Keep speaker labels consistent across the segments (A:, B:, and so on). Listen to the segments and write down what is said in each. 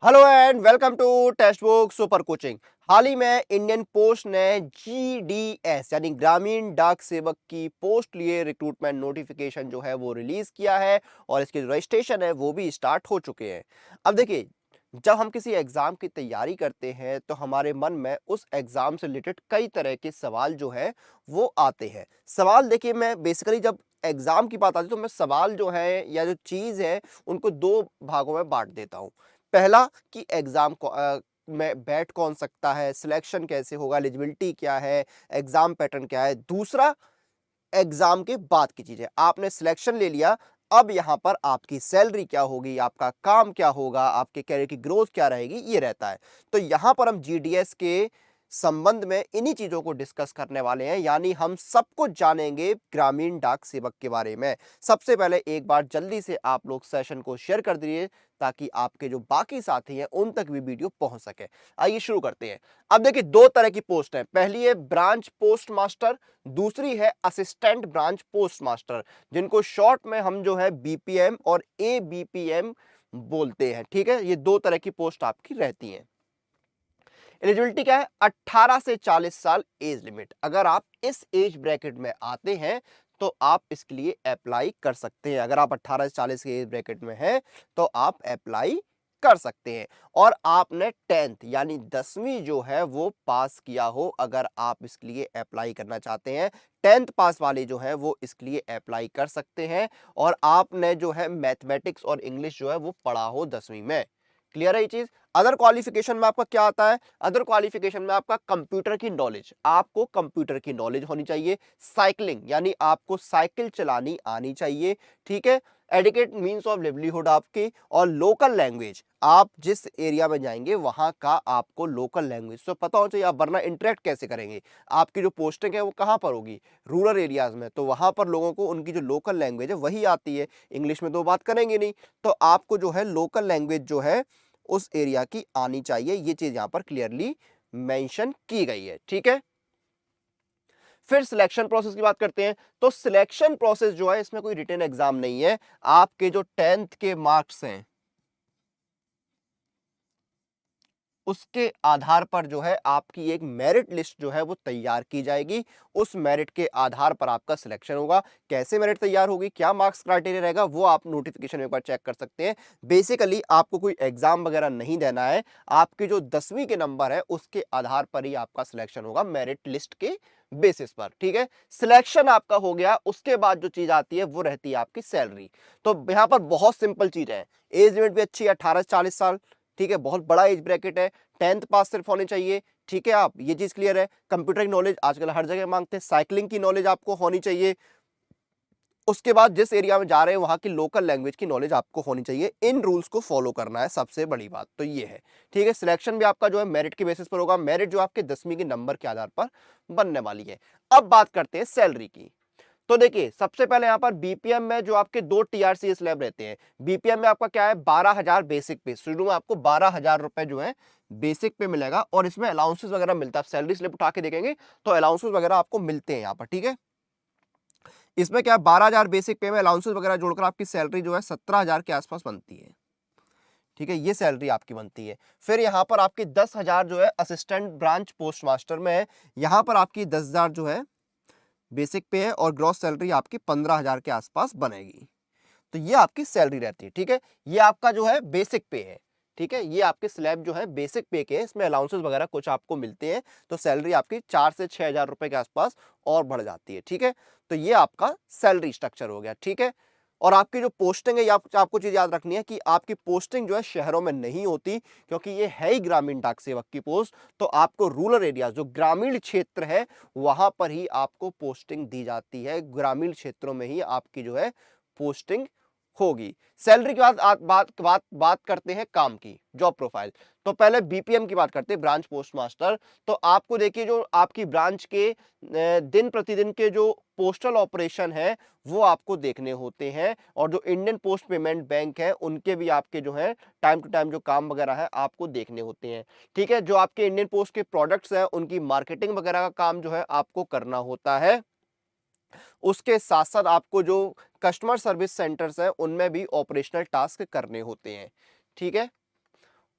A: Hello and welcome to text book super coaching. हाल ही में इंडियन पोस्ट ने जीडीएस यानी ग्रामीण डाक सेवक की पोस्ट लिए रिक्रूटमेंट नोटिफिकेशन जो है वो रिलीज किया है और इसके जो रजिस्ट्रेशन है वो भी स्टार्ट हो चुके हैं। अब देखिए, जब हम किसी एग्जाम की तैयारी करते हैं तो हमारे मन में उस एग्जाम से रिलेटेड कई तरह के सवाल जो है वो आते हैं। सवाल देखिए, मैं बेसिकली जब एग्जाम की बात आती है तो मैं सवाल जो है या जो चीज है उनको दो भागों में बांट देता हूँ। पहला कि एग्जाम में बैठ कौन सकता है, सिलेक्शन कैसे होगा, एलिजिबिलिटी क्या है, एग्जाम पैटर्न क्या है। दूसरा, एग्जाम के बाद की चीजें, आपने सिलेक्शन ले लिया, अब यहां पर आपकी सैलरी क्या होगी, आपका काम क्या होगा, आपके कैरियर की ग्रोथ क्या रहेगी, ये रहता है। तो यहां पर हम जीडीएस के संबंध में इन्हीं चीजों को डिस्कस करने वाले हैं, यानी हम सब कुछ जानेंगे ग्रामीण डाक सेवक के बारे में। सबसे पहले एक बार जल्दी से आप लोग सेशन को शेयर कर दीजिए ताकि आपके जो बाकी साथी हैं उन तक भी वीडियो पहुंच सके। आइए शुरू करते हैं। अब देखिए, दो तरह की पोस्ट है। पहली है ब्रांच पोस्ट मास्टर, दूसरी है असिस्टेंट ब्रांच पोस्ट मास्टर, जिनको शॉर्ट में हम जो है बीपीएम और एबीपीएम बोलते हैं। ठीक है, ये दो तरह की पोस्ट आपकी रहती हैं। एलिजिबिलिटी क्या है? 18 से 40 साल एज लिमिट। अगर आप इस एज ब्रैकेट में आते हैं तो आप इसके लिए अप्लाई कर सकते हैं। अगर आप 18 से 40 के एज ब्रैकेट में हैं तो आप अप्लाई कर सकते हैं। और आपने 10th यानी 10वीं जो है वो पास किया हो, अगर आप इसके लिए अप्लाई करना चाहते हैं। 10th पास वाले जो है वो इसके लिए अप्लाई कर सकते हैं। और आपने जो है मैथमेटिक्स और इंग्लिश जो है वो पढ़ा हो 10वीं में। क्लियर है ये चीज? अदर क्वालिफिकेशन में आपका क्या आता है? अदर क्वालिफिकेशन में आपका कंप्यूटर की नॉलेज, आपको कंप्यूटर की नॉलेज होनी चाहिए। साइकिलिंग यानी आपको साइकिल चलानी आनी चाहिए। ठीक है, एडिकेट मींस ऑफ लिवलीहुड आपकी, और लोकल लैंग्वेज, आप जिस एरिया में जाएंगे वहां का आपको लोकल लैंग्वेज तो पता होना चाहिए। आप वरना इंटरेक्ट कैसे करेंगे? आपकी जो पोस्टिंग है वो कहां पर होगी? रूरल एरियाज में, तो वहां पर लोगों को उनकी जो लोकल लैंग्वेज है वही आती है। इंग्लिश में तो बात करेंगे नहीं। तो आपको जो है लोकल लैंग्वेज जो है उस एरिया की आनी चाहिए। ये चीज यहां पर क्लियरली मेंशन की गई है। ठीक है, फिर सिलेक्शन प्रोसेस की बात करते हैं। तो सिलेक्शन प्रोसेस जो है, इसमें कोई रिटन एग्जाम नहीं है। आपके जो 10th के मार्क्स हैं उसके आधार पर जो है आपकी एक मेरिट लिस्ट जो है वो तैयार की जाएगी। उस मेरिट के आधार पर आपका सिलेक्शन होगा। कैसे मेरिट तैयार होगी, क्या मार्क्स क्राइटेरिया रहेगा, वो आप नोटिफिकेशन में एक बार चेक कर सकते हैं। बेसिकली आपको कोई एग्जाम वगैरह नहीं देना है। आपके जो 10वीं के नंबर है उसके आधार पर ही आपका सिलेक्शन होगा, मेरिट लिस्ट के बेसिस पर। ठीक है, सिलेक्शन आपका हो गया, उसके बाद जो चीज आती है वो रहती है आपकी सैलरी। तो यहां पर बहुत सिंपल चीज है। एज लिमिट भी अच्छी है, 18 से 40 साल। ठीक है, बहुत बड़ा एज ब्रैकेट है। 10th पास सिर्फ होने चाहिए। ठीक है, आप ये चीज क्लियर है। कंप्यूटर की नॉलेज आजकल हर जगह मांगते हैं। साइकिलिंग की नॉलेज आपको होनी चाहिए। उसके बाद जिस एरिया में जा रहे हैं वहां की लोकल लैंग्वेज की नॉलेज आपको होनी चाहिए। इन रूल्स को फॉलो करना है, सबसे बड़ी बात तो ये है। ठीक है, सिलेक्शन भी आपका जो है मेरिट के बेसिस पर होगा। मेरिट जो आपके 10वीं के नंबर के आधार पर बनने वाली है। अब बात करते हैं सैलरी की। तो देखिए, सबसे पहले यहां पर बीपीएम में जो आपके दो टीआरसी स्लैब रहते हैं। बीपीएम में आपका क्या है? 12,000 बेसिक पे, शुरू में आपको 12,000 रुपए जो है बेसिक पे मिलेगा। और इसमें अलाउंसेस वगैरह मिलता है। आप सैलरी स्लिप उठा के देखेंगे तो अलाउंसेस वगैरह आपको मिलते हैं यहां पर। ठीक है, इसमें क्या है, 12,000 बेसिक पे में अलाउंसेस वगैरह जोड़कर आपकी सैलरी जो है 17,000 के आसपास बनती है। ठीक है, ये सैलरी आपकी बनती है। फिर यहां पर आपकी 10,000 जो है असिस्टेंट ब्रांच पोस्ट मास्टर में है। यहां पर आपकी 10,000 जो है बेसिक पे है और ग्रॉस सैलरी आपकी 15,000 के आसपास बनेगी। तो ये आपकी सैलरी रहती है। ठीक है, ये आपका जो है बेसिक पे है। ठीक है, ये आपके स्लैब जो है बेसिक पे के, इसमें अलाउंसेस वगैरह कुछ आपको मिलते हैं। तो सैलरी आपकी 4 से 6,000 रुपए के आसपास और बढ़ जाती है। ठीक है, तो ये आपका सैलरी स्ट्रक्चर हो गया। ठीक है, और आपकी जो पोस्टिंग है, आपको चीज याद रखनी है कि आपकी पोस्टिंग जो है शहरों में नहीं होती, क्योंकि ये है ही ग्रामीण डाक सेवक की पोस्ट। तो आपको रूरल एरिया, जो ग्रामीण क्षेत्र है, वहां पर ही आपको पोस्टिंग दी जाती है। ग्रामीण क्षेत्रों में ही आपकी जो है पोस्टिंग होगी। सैलरी के बाद बात करते हैं काम की, जॉब प्रोफाइल। तो पहले बीपीएम की बात करते हैं, ब्रांच पोस्ट मास्टर। तो आपको देखिए, जो आपकी ब्रांच के दिन प्रतिदिन के जो पोस्टल ऑपरेशन है वो आपको देखने होते हैं। और जो इंडियन पोस्ट पेमेंट बैंक है उनके भी आपके जो है टाइम टू टाइम जो काम वगैरह है आपको देखने होते हैं। ठीक है, जो आपके इंडियन पोस्ट के प्रोडक्ट्स हैं उनकी मार्केटिंग वगैरह का काम जो है आपको करना होता है। उसके साथ साथ आपको जो कस्टमर सर्विस सेंटर्स हैं उनमें भी ऑपरेशनल टास्क करने होते हैं। ठीक है,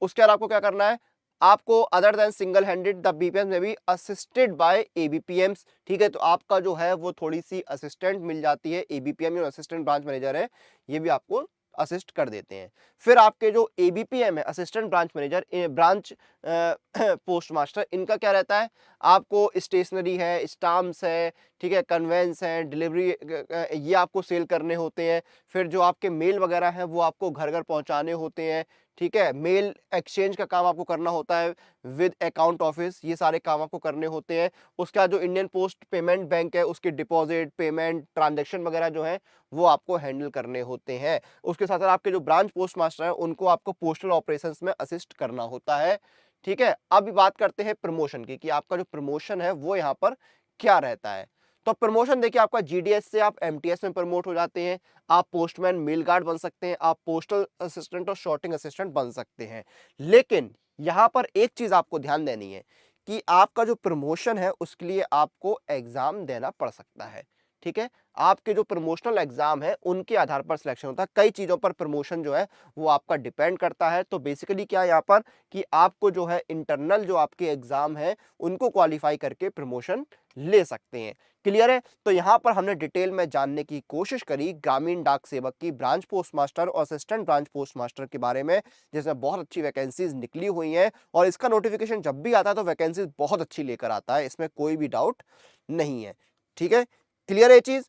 A: उसके बाद आपको क्या करना है, आपको other than single handed the BPM में भी असिस्टेड बाय एबीपीएम्स, ठीक है। तो आपका जो है वो थोड़ी सी असिस्टेंट मिल जाती है, एबीपीएम जो असिस्टेंट ब्रांच मैनेजर है ये भी आपको असिस्ट कर देते हैं। फिर आपके जो एबीपीएम है, assistant branch manager, branch post master, इनका क्या रहता है, आपको स्टेशनरी है, स्टाम्प्स है, ठीक है, कन्वेंस है, डिलीवरी ये आपको सेल करने होते हैं। फिर जो आपके मेल वगैरह हैं वो आपको घर घर पहुंचाने होते हैं, ठीक है। मेल एक्सचेंज का काम आपको करना होता है विद अकाउंट ऑफिस, ये सारे काम आपको करने होते हैं। उसके बाद जो इंडियन पोस्ट पेमेंट बैंक है उसके डिपॉजिट, पेमेंट, ट्रांजैक्शन वगैरह जो है वो आपको हैंडल करने होते हैं। उसके साथ साथ आपके जो ब्रांच पोस्ट मास्टर है उनको आपको पोस्टल ऑपरेशंस में असिस्ट करना होता है, ठीक है। अब बात करते हैं प्रमोशन की, कि आपका जो प्रमोशन है वो यहाँ पर क्या रहता है। तो प्रमोशन देखिए, आपका जीडीएस से आप एमटीएस में प्रमोट हो जाते हैं, आप पोस्टमैन, मेल गार्ड बन सकते हैं, आप पोस्टल असिस्टेंट और शॉर्टिंग असिस्टेंट बन सकते हैं। लेकिन यहां पर एक चीज आपको ध्यान देनी है कि आपका जो प्रमोशन है उसके लिए आपको एग्जाम देना पड़ सकता है, ठीक है। आपके जो प्रमोशनल एग्जाम है उनके आधार पर सिलेक्शन होता है, कई चीजों पर प्रमोशन जो है वो आपका डिपेंड करता है। तो बेसिकली क्या है यहाँ पर कि आपको जो है इंटरनल जो आपके एग्जाम है उनको क्वालिफाई करके प्रमोशन ले सकते हैं। क्लियर है। तो यहां पर हमने डिटेल में जानने की कोशिश करी ग्रामीण डाक सेवक की ब्रांच पोस्ट मास्टर और असिस्टेंट ब्रांच पोस्ट मास्टर के बारे में, जिसमें बहुत अच्छी वैकेंसीज निकली हुई हैं और इसका नोटिफिकेशन जब भी आता है तो वैकेंसीज बहुत अच्छी लेकर आता है, इसमें कोई भी डाउट नहीं है, ठीक है। क्लियर है ये चीज।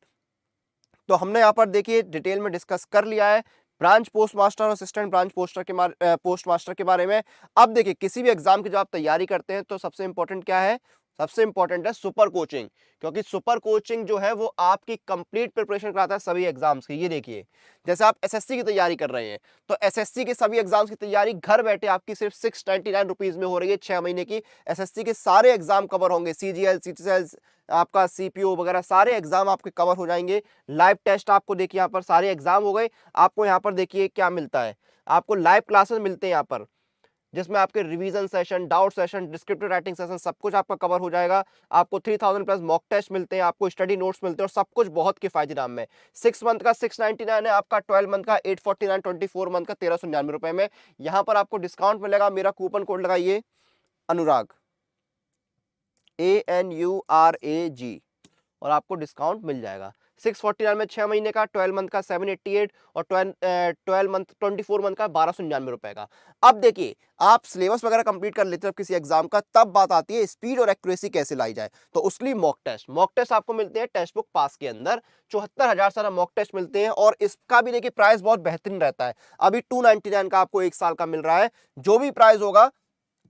A: तो हमने यहाँ पर देखिए डिटेल में डिस्कस कर लिया है ब्रांच पोस्ट मास्टर और असिस्टेंट ब्रांच पोस्ट मास्टर के बारे में। अब देखिए, किसी भी एग्जाम की जब आप तैयारी करते हैं तो सबसे इंपॉर्टेंट क्या है, सबसे इंपॉर्टेंट है सुपर कोचिंग, क्योंकि सुपर कोचिंग जो है वो आपकी कंप्लीट प्रिपरेशन कराता है सभी एग्जाम्स की। ये देखिए, जैसे आप एसएससी की तैयारी कर रहे हैं तो एसएससी के सभी एग्जाम्स की तैयारी घर बैठे आपकी सिर्फ 699 रुपीज में हो रही है, 6 महीने की एसएससी के सारे एग्जाम कवर होंगे, सीजीएल, सीटीएल, आपका सीपीओ वगैरह सारे एग्जाम आपके कवर हो जाएंगे। लाइव टेस्ट आपको देखिए यहाँ पर सारे एग्जाम हो गए। आपको यहाँ पर देखिए क्या मिलता है, आपको लाइव क्लासेस मिलते हैं यहाँ पर, जिसमें आपके revision session, doubt session, descriptive writing session सब कुछ आपका कवर हो जाएगा। आपको 3000 प्लस मॉक टेस्ट मिलते हैं, आपको स्टडी नोट्स मिलते हैं और सब कुछ बहुत किफायती दाम में। 6 मंथ का 699 है आपका, 12 मंथ का 849, 24 मंथ का 1399 में। यहाँ पर आपको डिस्काउंट मिलेगा, मेरा कूपन कोड लगाइए अनुराग, ANURAG, और आपको डिस्काउंट मिल जाएगा। 649 में 6 महीने का, 12 मंथ का 788 और 12 मंथ 24 मंथ का 1299 का। अब देखिए, आप सिलेबस वगैरह कंप्लीट कर लेते हो किसी एग्जाम का, तब बात आती है स्पीड और एक्यूरेसी कैसे लाई जाए। तो उसके लिए मॉक टेस्ट आपको मिलते हैं टेक्स्ट बुक पास के अंदर, 74,000 सारा मॉक टेस्ट मिलते हैं और इसका भी देखिए प्राइस बहुत बेहतरीन रहता है। अभी 299 का आपको 1 साल का मिल रहा है। जो भी प्राइस होगा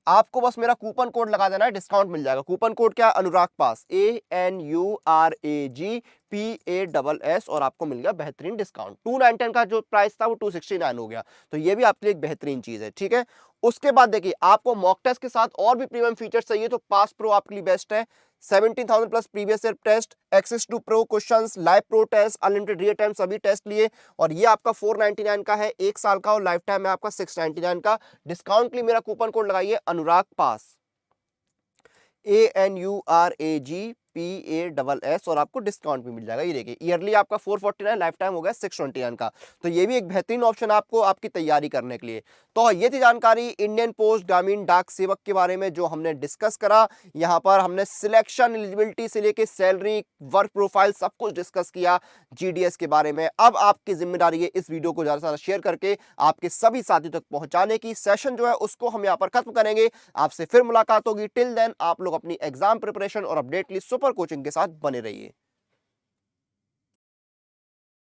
A: आपको बस मेरा कूपन कोड लगा देना है, डिस्काउंट मिल जाएगा। कूपन कोड क्या है, अनुराग पास, ANURAGPASS, और आपको मिल गया बेहतरीन डिस्काउंट। 299 का जो प्राइस था वो 269 हो गया। तो ये भी आपके लिए एक बेहतरीन चीज है, ठीक है। उसके बाद देखिए, आपको मॉक टेस्ट के साथ और भी प्रीमियम फीचर्स चाहिए तो पास प्रो आपके लिए बेस्ट है। 17,000 plus previous year test, access to pro questions, live pro test, unlimited real time सभी टेस्ट लिए, और ये आपका 499 का है 1 साल का, और लाइफ टाइम में आपका 699 का। डिस्काउंट के लिए मेरा कूपन कोड लगाइए अनुराग पास, ANURAGPASS, और आपको डिस्काउंट भी मिल जाएगा। ये देखिए, ईयरली आपका 449, लाइफ टाइम हो गया 629 का। तो ये भी एक बेहतरीन ऑप्शन आपको आपकी तैयारी करने के लिए। तो ये थी जानकारी इंडियन पोस्ट ग्रामीण डाक सेवक के बारे में जो हमने डिस्कस करा। यहाँ पर हमने सिलेक्शन, एलिजिबिलिटी से लेके सैलरी, वर्क प्रोफाइल सब कुछ डिस्कस किया जीडीएस के बारे में। अब आपकी जिम्मेदारी है इस वीडियो को ज्यादा से ज्यादा शेयर करके आपके सभी साथियों तक पहुंचाने की। सेशन जो है उसको हम यहाँ पर खत्म करेंगे, आपसे फिर मुलाकात होगी। टिल देन आप लोग अपनी एग्जाम प्रिपरेशन और अपडेट के लिए सुपर कोचिंग के साथ बने रहिए।